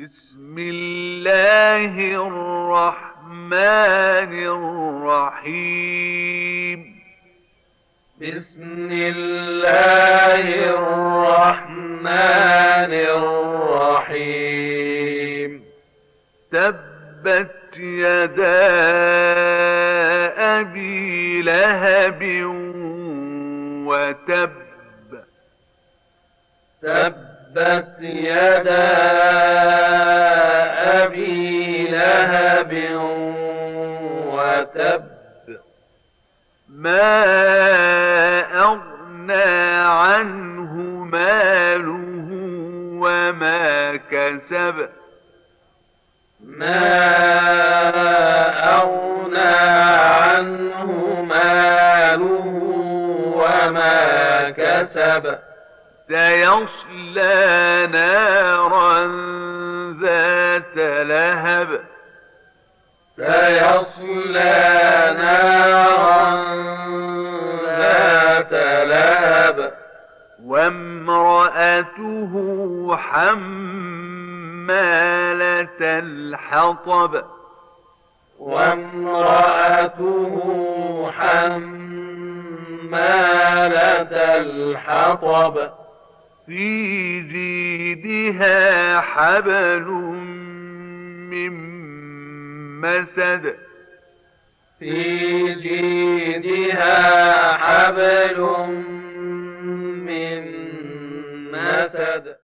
بسم الله الرحمن الرحيم. بسم الله الرحمن الرحيم. تبت يدا أبي لهب وتب. تبت يدا أبي لهب وتب. ما أغنى عنه ماله وما كسب. ما أغنى عنه ماله وما كسب. سيصلى نارا ذات لهب. سيصلى نارا ذات لهب. وامرأته حمالة الحطب. وامرأته حمالة الحطب. في جيدها حبل من مسد. في جيدها حبل من مسد.